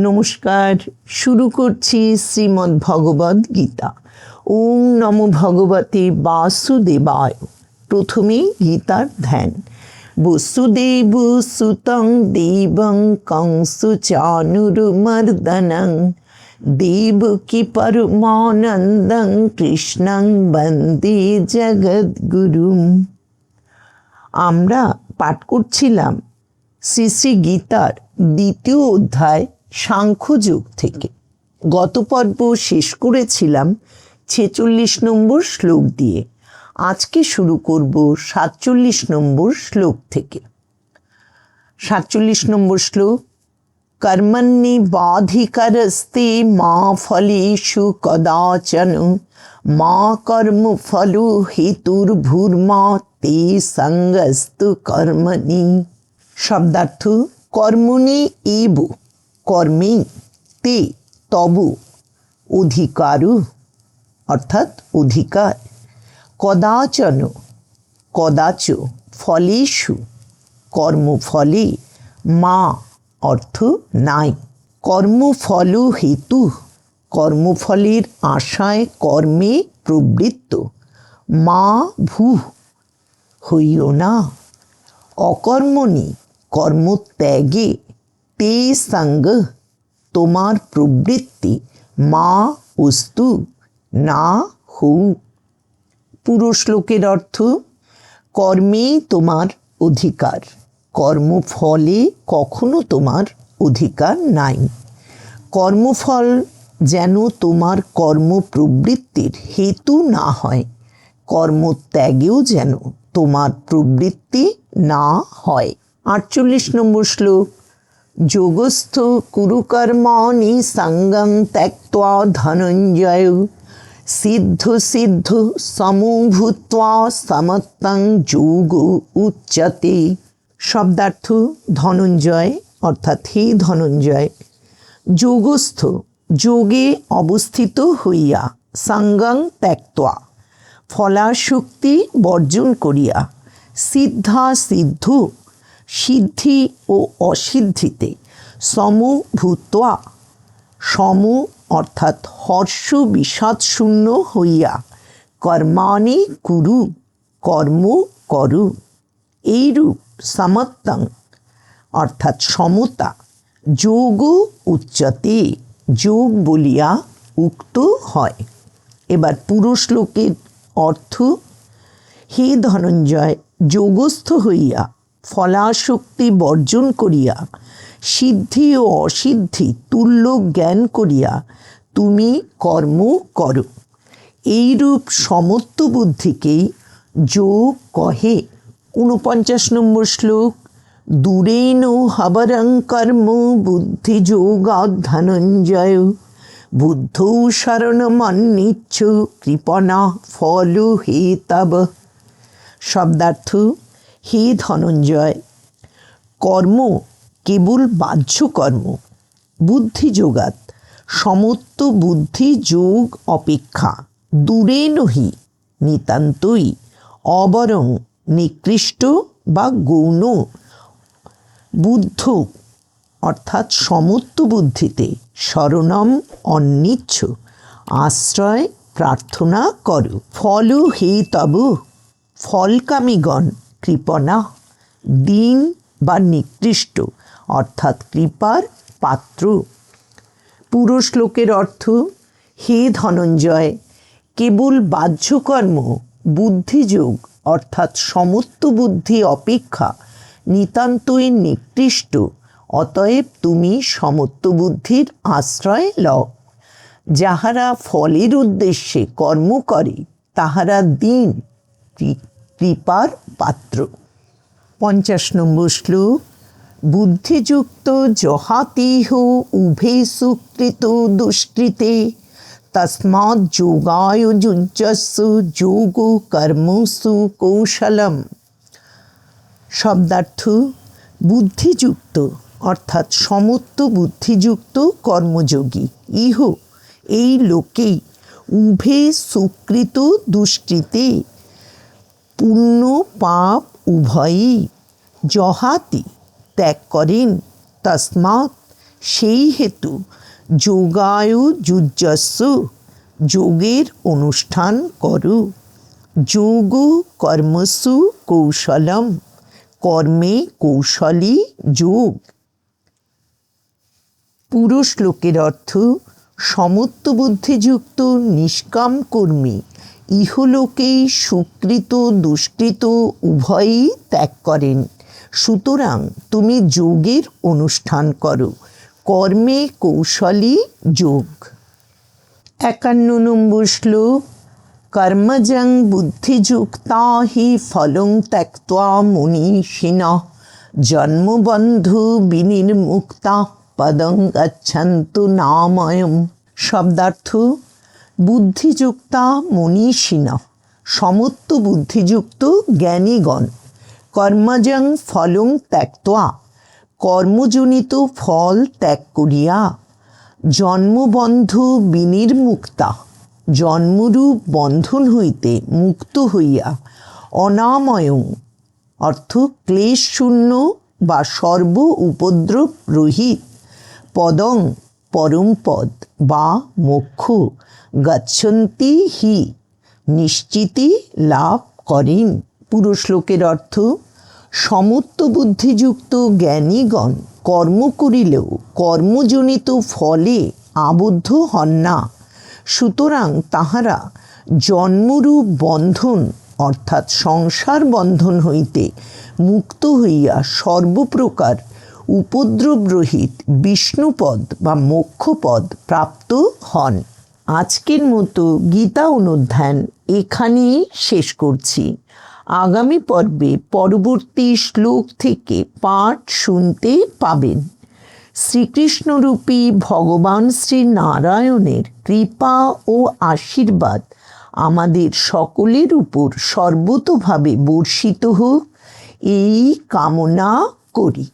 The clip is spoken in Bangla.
নমস্কার, শুরু করছি শ্রীমদ্ ভগবদ গীতা। ওম নমো ভগবতে বাসুদেবায়। প্রথমে গীতার ধ্যান। বসুদেব সুতং দেবং কংসুচানুরমর্দনং দেবকী পরমানন্দং কৃষ্ণং বন্দে জগদ্গুরুম। আমরা পাঠ করছিলাম শ্রী শ্রী গীতার দ্বিতীয় অধ্যায় সাংখ্যযোগ থেকে। গত পর্ব শেষ করেছিলাম 46 নম্বর শ্লোক দিয়ে। আজকে শুরু করব 47 নম্বর শ্লোক থেকে। 47 নম্বর শ্লোক। কর্মণ্যে বাধিকারস্তে মা ফলেষু কদাচন মা কর্মফল হেতুর্ভূর্মা তে সঙ্গস্তু কর্মণি। শব্দার্থ: কর্মণি এব, কর্মে, তে, তব, অধিকারু অর্থাৎ অধিকার, কদাচন কদাচ, ফলেষু কর্মফলে, মা অর্থ নাই, কর্মফল হেতু কর্মফলের আশায় কর্মে প্রবৃত্ত, মা ভূ হইও না, অকর্মণি কর্মত্যাগে, তে সঙ্গ তোমার প্রবৃত্তি, মা অস্তু না হউক। পুরো শ্লোকের অর্থ: কর্মেই তোমার অধিকার, কর্মফলে কখনো তোমার অধিকার নাই। কর্মফল যেন তোমার কর্মপ্রবৃত্তির হেতু না হয়, কর্মত্যাগেও যেন তোমার প্রবৃত্তি না হয়। 48 নম্বর শ্লোক। যোগস্থ কুরু কর্মাণি সঙ্গং ত্যক্ত্বা ধনঞ্জয় সিদ্ধ সিদ্ধ সমো ভূত্বা সমত্বং যোগ উচ্যতে। শব্দার্থ: ধনঞ্জয় অর্থাৎ হে ধনঞ্জয়, যোগস্থ যোগে অবস্থিত হইয়া, সঙ্গং ত্যক্ত্বা ফলাশক্তি বর্জন করিয়া, সিদ্ধা সিদ্ধ সিদ্ধি ও অসিদ্ধিতে, সম ভূত্বা সম অর্থাৎ হর্ষ বিষাদ শূন্য হইয়া, কর্মাণি কুরু কর্ম করু, এইরূপ সমত্বং অর্থাৎ সমতা, যোগ উচ্যতে যোগ বলিয়া উক্ত হয়। এবার পুরো শ্লোকের অর্থ: হে ধনঞ্জয়, যোগস্থ হইয়া ফলাশক্তি বর্জন করিয়া, সিদ্ধি ও অসিদ্ধি তুল্য জ্ঞান করিয়া তুমি কর্ম করো, এইরূপ সমত্ব বুদ্ধিকেই যোগ কহে। 49 নম্বর শ্লোক। দূরেন হবরং কর্ম বুদ্ধিযোগাৎ ধনঞ্জয় বুদ্ধৌ শরণমন্নিচ্ছ কৃপণা ফল হেতব। শব্দার্থ: হে ধনঞ্জয়, কর্ম কেবল বাহ্য কর্ম, বুদ্ধিযোগাৎ সমত্ব বুদ্ধি যোগ অপেক্ষা, দূরে নহি নিতান্তই, অবরং নিকৃষ্ট বা গৌণ, বুদ্ধ অর্থাৎ সমত্ব বুদ্ধিতে, শরণম অন্নিচ্ছ আশ্রয় প্রার্থনা করো, ফল হেতব ফলকামীগণ, কৃপণা দীন বা নিকৃষ্ট অর্থাৎ কৃপার পাত্র। পুরো শ্লোকের অর্থ: হে ধনঞ্জয়, কেবল বাহ্যকর্ম বুদ্ধিযোগ অর্থাৎ সমত্ব বুদ্ধি অপেক্ষা নিতান্তই নিকৃষ্ট, অতএব তুমি সমত্ব বুদ্ধির আশ্রয় লও। যাহারা ফলের উদ্দেশ্যে কর্ম করে তাহারা দীন, কৃপার পাত্র। 50 নম্বর শ্লোক। বুদ্ধিযুক্ত জহাতিহ উভে সুকৃত দুষ্কৃতে তস্মাৎ যোগায় যুঞ্জস্সু যোগ কর্মসু কৌশলম। শব্দার্থ: বুদ্ধিযুক্ত অর্থাৎ সমত্ব বুদ্ধিযুক্ত কর্মযোগী ইহ এই লোকেই, উভে সুকৃত দুষ্কৃতে পুণ্য পাপ উভয়ই, জহাতি ত্যাগ করেন, তস্মাৎ সেই হেতু যোগায়ু যুজস্ব, যোগের অনুষ্ঠান করো। যোগ কর্মসু কৌশলম, কর্মে কৌশলী যোগ। পুরো শ্লোকের অর্থ, সমত্ব বুদ্ধিযুক্ত নিষ্কাম কর্মী ইহলোকেই সুকৃত দুষ্কৃত উভয়ই ত্যাগ করেন। সুতরাং তুমি যোগের অনুষ্ঠান করো, কর্মে কৌশলী যোগ। 51 নম্বর শ্লোক, কর্মজং বুদ্ধিযুক্তা হি ফলং ত্যক্ত্বা মনীষিণঃ জন্মবন্ধু বিনির্মুক্তা পদং গচ্ছন্তু নাময়ম। শব্দার্থ, বুদ্ধিযুক্তা মনীষিণঃ, সমত্ব বুদ্ধিযুক্ত জ্ঞানীগণ, কর্মজং ফলং ত্যক্ত্বা, কর্মজনিত ফল ত্যাগ করিয়া, জন্মবন্ধু বিনির্মুক্তা, জন্মরূপ বন্ধন হইতে মুক্ত হইয়া, অনাময়ং অর্থ ক্লেশ শূন্য বা সর্ব উপদ্রব রহিত, পদং পরম পদ বা মোক্ষ, গচ্ছন্তি হি নিশ্চিতি লাভ করেন। পুরো শ্লোকের অর্থ, সমত্ব বুদ্ধিযুক্ত জ্ঞানীগণ কর্ম করিলেও কর্মজনিত ফলে আবদ্ধ হন না। সুতরাং তাহারা জন্মরূপ বন্ধন অর্থাৎ সংসার বন্ধন হইতে মুক্ত হইয়া সর্বপ্রকার উপদ্রবরহিত বিষ্ণুপদ বা মোক্ষপদ প্রাপ্ত হন। আজকের মতো গীতা অনুধ্যান এখানেই শেষ করছি। আগামী পর্বে পরবর্তী শ্লোক থেকে পাঠ শুনতে পাবেন। শ্রীকৃষ্ণরূপী ভগবান শ্রী নারায়ণের কৃপা ও আশীর্বাদ আমাদের সকলের উপর সর্বতোভাবে বর্ষিত হোক, এই কামনা করি।